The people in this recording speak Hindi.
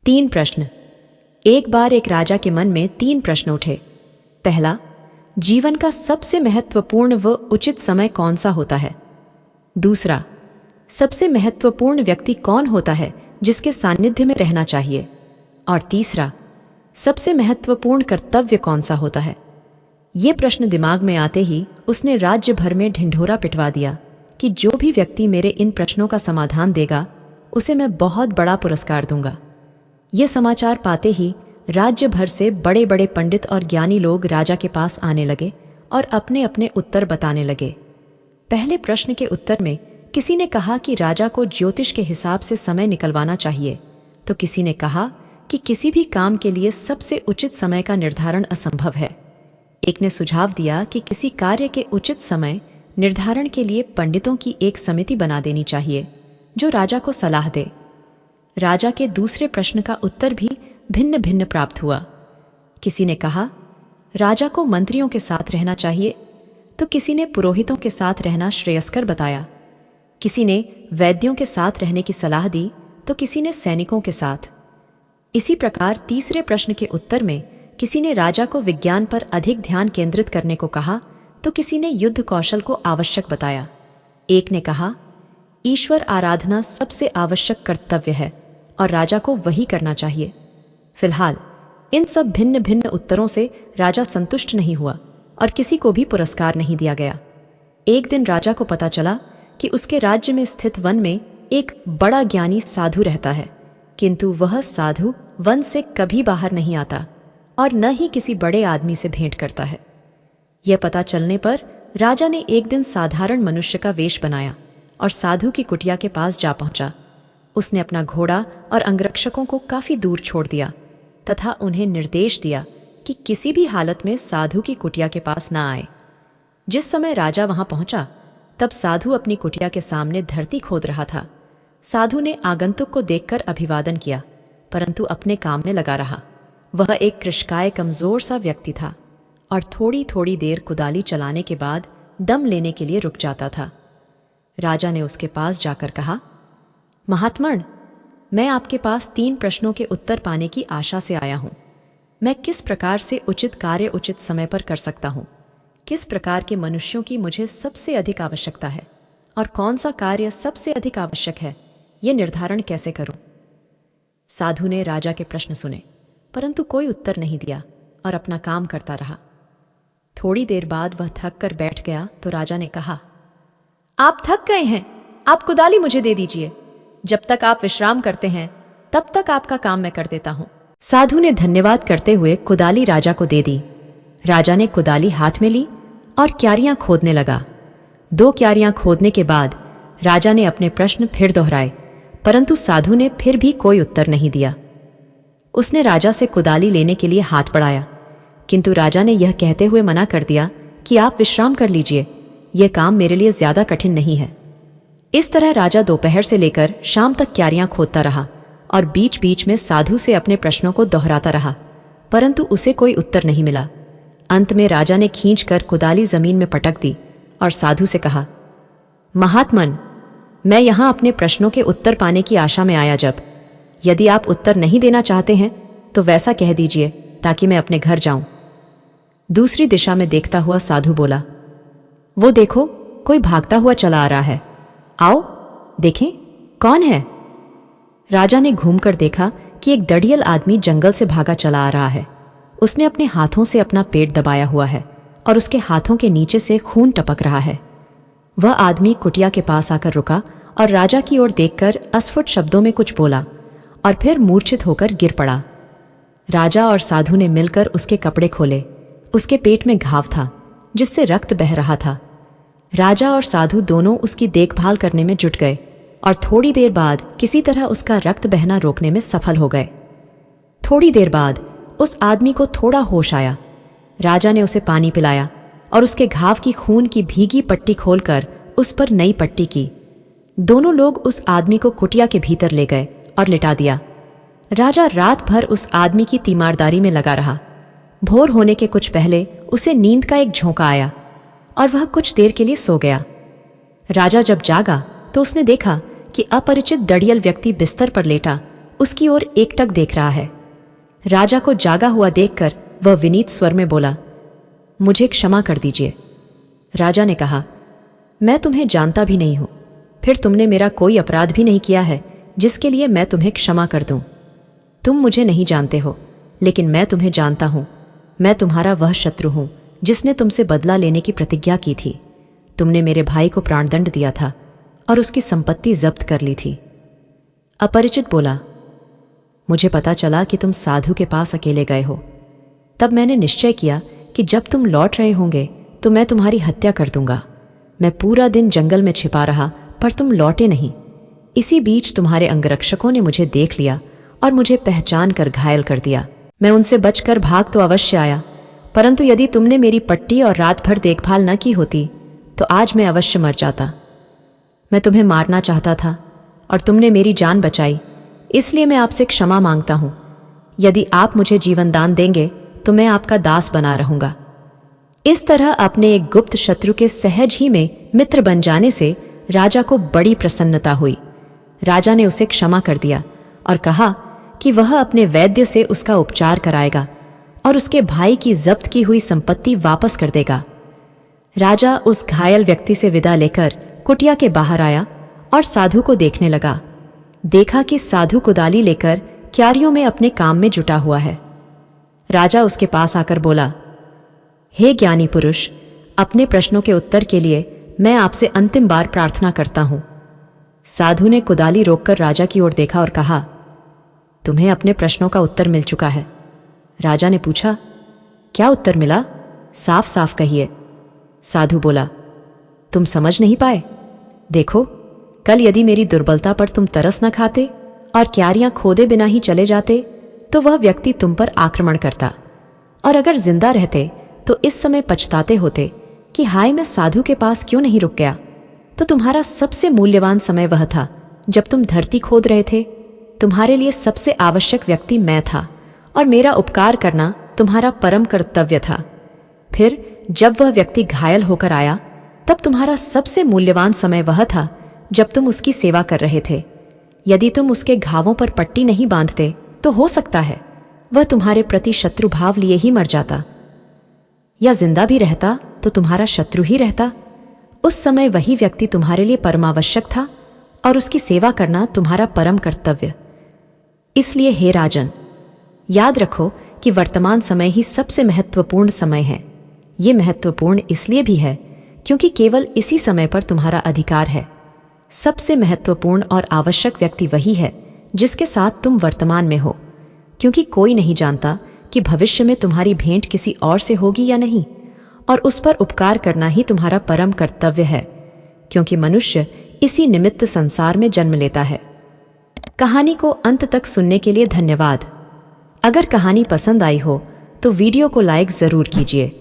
3 प्रश्न। एक बार एक राजा के मन में 3 प्रश्न उठे। पहला, जीवन का सबसे महत्वपूर्ण व उचित समय कौन सा होता है? दूसरा, सबसे महत्वपूर्ण व्यक्ति कौन होता है जिसके सानिध्य में रहना चाहिए? और तीसरा, सबसे महत्वपूर्ण कर्तव्य कौन सा होता है? ये प्रश्न दिमाग में आते ही उसने राज्य भर में ढिंढोरा पिटवा दिया कि जो भी व्यक्ति मेरे इन प्रश्नों का समाधान देगा उसे मैं बहुत बड़ा पुरस्कार दूंगा। ये समाचार पाते ही राज्य भर से बड़े बड़े पंडित और ज्ञानी लोग राजा के पास आने लगे और अपने अपने उत्तर बताने लगे। पहले प्रश्न के उत्तर में किसी ने कहा कि राजा को ज्योतिष के हिसाब से समय निकलवाना चाहिए, तो किसी ने कहा कि किसी भी काम के लिए सबसे उचित समय का निर्धारण असंभव है। एक ने सुझाव दिया कि किसी कार्य के उचित समय निर्धारण के लिए पंडितों की एक समिति बना देनी चाहिए जो राजा को सलाह दे। राजा के दूसरे प्रश्न का उत्तर भी भिन्न भिन्न प्राप्त हुआ। किसी ने कहा राजा को मंत्रियों के साथ रहना चाहिए, तो किसी ने पुरोहितों के साथ रहना श्रेयस्कर बताया। किसी ने वैद्यों के साथ रहने की सलाह दी, तो किसी ने सैनिकों के साथ। इसी प्रकार तीसरे प्रश्न के उत्तर में किसी ने राजा को विज्ञान पर अधिक ध्यान केंद्रित करने को कहा, तो किसी ने युद्ध कौशल को आवश्यक बताया। एक ने कहा ईश्वर आराधना सबसे आवश्यक कर्तव्य है और राजा को वही करना चाहिए। फिलहाल इन सब भिन्न भिन्न उत्तरों से राजा संतुष्ट नहीं हुआ और किसी को भी पुरस्कार नहीं दिया गया। एक दिन राजा को पता चला कि उसके राज्य में स्थित वन में एक बड़ा ज्ञानी साधु रहता है, किंतु वह साधु वन से कभी बाहर नहीं आता और न ही किसी बड़े आदमी से भेंट करता है। यह पता चलने पर राजा ने एक दिन साधारण मनुष्य का वेश बनाया और साधु की कुटिया के पास जा पहुंचा। उसने अपना घोड़ा और अंगरक्षकों को काफी दूर छोड़ दिया तथा उन्हें निर्देश दिया कि किसी भी हालत में साधु की कुटिया के पास न आए। जिस समय राजा वहां पहुंचा तब साधु अपनी कुटिया के सामने धरती खोद रहा था। साधु ने आगंतुक को देखकर अभिवादन किया, परंतु अपने काम में लगा रहा। वह एक कृशकाय कमजोर सा व्यक्ति था और थोड़ी थोड़ी देर कुदाली चलाने के बाद दम लेने के लिए रुक जाता था। राजा ने उसके पास जाकर कहा, महात्मन, मैं आपके पास 3 प्रश्नों के उत्तर पाने की आशा से आया हूं। मैं किस प्रकार से उचित कार्य उचित समय पर कर सकता हूं? किस प्रकार के मनुष्यों की मुझे सबसे अधिक आवश्यकता है और कौन सा कार्य सबसे अधिक आवश्यक है, ये निर्धारण कैसे करूं? साधु ने राजा के प्रश्न सुने, परंतु कोई उत्तर नहीं दिया और अपना काम करता रहा। थोड़ी देर बाद वह थक कर बैठ गया तो राजा ने कहा, आप थक गए हैं, आप कुदाली मुझे दे दीजिए। जब तक आप विश्राम करते हैं तब तक आपका काम मैं कर देता हूं। साधु ने धन्यवाद करते हुए कुदाली राजा को दे दी। राजा ने कुदाली हाथ में ली और क्यारियां खोदने लगा। 2 क्यारियां खोदने के बाद राजा ने अपने प्रश्न फिर दोहराए, परंतु साधु ने फिर भी कोई उत्तर नहीं दिया। उसने राजा से कुदाली लेने के लिए हाथ बढ़ाया, किंतु राजा ने यह कहते हुए मना कर दिया कि आप विश्राम कर लीजिए, यह काम मेरे लिए ज्यादा कठिन नहीं है। इस तरह राजा दोपहर से लेकर शाम तक क्यारियां खोदता रहा और बीच बीच में साधु से अपने प्रश्नों को दोहराता रहा, परंतु उसे कोई उत्तर नहीं मिला। अंत में राजा ने खींचकर कुदाली जमीन में पटक दी और साधु से कहा, महात्मन, मैं यहां अपने प्रश्नों के उत्तर पाने की आशा में आया। जब यदि आप उत्तर नहीं देना चाहते हैं तो वैसा कह दीजिए ताकि मैं अपने घर जाऊं। दूसरी दिशा में देखता हुआ साधु बोला, वो देखो, कोई भागता हुआ चला आ रहा है, आओ देखें कौन है। राजा ने घूमकर देखा कि एक दड़ियल आदमी जंगल से भागा चला आ रहा है। उसने अपने हाथों से अपना पेट दबाया हुआ है और उसके हाथों के नीचे से खून टपक रहा है। वह आदमी कुटिया के पास आकर रुका और राजा की ओर देखकर अस्फुट शब्दों में कुछ बोला और फिर मूर्छित होकर गिर पड़ा। राजा और साधु ने मिलकर उसके कपड़े खोले। उसके पेट में घाव था जिससे रक्त बह रहा था। राजा और साधु दोनों उसकी देखभाल करने में जुट गए और थोड़ी देर बाद किसी तरह उसका रक्त बहना रोकने में सफल हो गए। थोड़ी देर बाद उस आदमी को थोड़ा होश आया। राजा ने उसे पानी पिलाया और उसके घाव की खून की भीगी पट्टी खोलकर उस पर नई पट्टी की। दोनों लोग उस आदमी को कुटिया के भीतर ले गए और लिटा दिया। राजा रात भर उस आदमी की तीमारदारी में लगा रहा। भोर होने के कुछ पहले उसे नींद का एक झोंका आया और वह कुछ देर के लिए सो गया। राजा जब जागा तो उसने देखा कि अपरिचित दड़ियल व्यक्ति बिस्तर पर लेटा उसकी ओर एकटक देख रहा है। राजा को जागा हुआ देखकर वह विनीत स्वर में बोला, मुझे क्षमा कर दीजिए। राजा ने कहा, मैं तुम्हें जानता भी नहीं हूं, फिर तुमने मेरा कोई अपराध भी नहीं किया है जिसके लिए मैं तुम्हें क्षमा कर दूं। तुम मुझे नहीं जानते हो, लेकिन मैं तुम्हें जानता हूं। मैं तुम्हारा वह शत्रु हूं जिसने तुमसे बदला लेने की प्रतिज्ञा की थी। तुमने मेरे भाई को प्राणदंड दिया था और उसकी संपत्ति जब्त कर ली थी। अपरिचित बोला, मुझे पता चला कि तुम साधु के पास अकेले गए हो। तब मैंने निश्चय किया कि जब तुम लौट रहे होंगे तो मैं तुम्हारी हत्या कर दूंगा। मैं पूरा दिन जंगल में छिपा रहा, पर तुम लौटे नहीं। इसी बीच तुम्हारे अंगरक्षकों ने मुझे देख लिया और मुझे पहचान कर घायल कर दिया। मैं उनसे बचकर भाग तो अवश्य आया, परंतु यदि तुमने मेरी पट्टी और रात भर देखभाल न की होती तो आज मैं अवश्य मर जाता। मैं तुम्हें मारना चाहता था और तुमने मेरी जान बचाई, इसलिए मैं आपसे क्षमा मांगता हूं। यदि आप मुझे जीवन दान देंगे तो मैं आपका दास बना रहूंगा। इस तरह अपने एक गुप्त शत्रु के सहज ही में मित्र बन जाने से राजा को बड़ी प्रसन्नता हुई। राजा ने उसे क्षमा कर दिया और कहा कि वह अपने वैद्य से उसका उपचार कराएगा और उसके भाई की जब्त की हुई संपत्ति वापस कर देगा। राजा उस घायल व्यक्ति से विदा लेकर कुटिया के बाहर आया और साधु को देखने लगा। देखा कि साधु कुदाली लेकर क्यारियों में अपने काम में जुटा हुआ है। राजा उसके पास आकर बोला, हे ज्ञानी पुरुष, अपने प्रश्नों के उत्तर के लिए मैं आपसे अंतिम बार प्रार्थना करता हूं। साधु ने कुदाली रोककर राजा की ओर देखा और कहा, तुम्हें अपने प्रश्नों का उत्तर मिल चुका है। राजा ने पूछा, क्या उत्तर मिला? साफ साफ कहिए। साधु बोला, तुम समझ नहीं पाए? देखो, कल यदि मेरी दुर्बलता पर तुम तरस न खाते और क्यारियां खोदे बिना ही चले जाते तो वह व्यक्ति तुम पर आक्रमण करता, और अगर जिंदा रहते तो इस समय पछताते होते कि हाय, मैं साधु के पास क्यों नहीं रुक गया। तो तुम्हारा सबसे मूल्यवान समय वह था जब तुम धरती खोद रहे थे। तुम्हारे लिए सबसे आवश्यक व्यक्ति मैं था और मेरा उपकार करना तुम्हारा परम कर्तव्य था। फिर जब वह व्यक्ति घायल होकर आया तब तुम्हारा सबसे मूल्यवान समय वह था जब तुम उसकी सेवा कर रहे थे। यदि तुम उसके घावों पर पट्टी नहीं बांधते तो हो सकता है वह तुम्हारे प्रति शत्रु भाव लिए ही मर जाता, या जिंदा भी रहता तो तुम्हारा शत्रु ही रहता। उस समय वही व्यक्ति तुम्हारे लिए परमावश्यक था और उसकी सेवा करना तुम्हारा परम कर्तव्य। इसलिए हे राजन, याद रखो कि वर्तमान समय ही सबसे महत्वपूर्ण समय है। ये महत्वपूर्ण इसलिए भी है क्योंकि केवल इसी समय पर तुम्हारा अधिकार है। सबसे महत्वपूर्ण और आवश्यक व्यक्ति वही है जिसके साथ तुम वर्तमान में हो, क्योंकि कोई नहीं जानता कि भविष्य में तुम्हारी भेंट किसी और से होगी या नहीं, और उस पर उपकार करना ही तुम्हारा परम कर्तव्य है, क्योंकि मनुष्य इसी निमित्त संसार में जन्म लेता है। कहानी को अंत तक सुनने के लिए धन्यवाद। अगर कहानी पसंद आई हो तो वीडियो को लाइक जरूर कीजिए।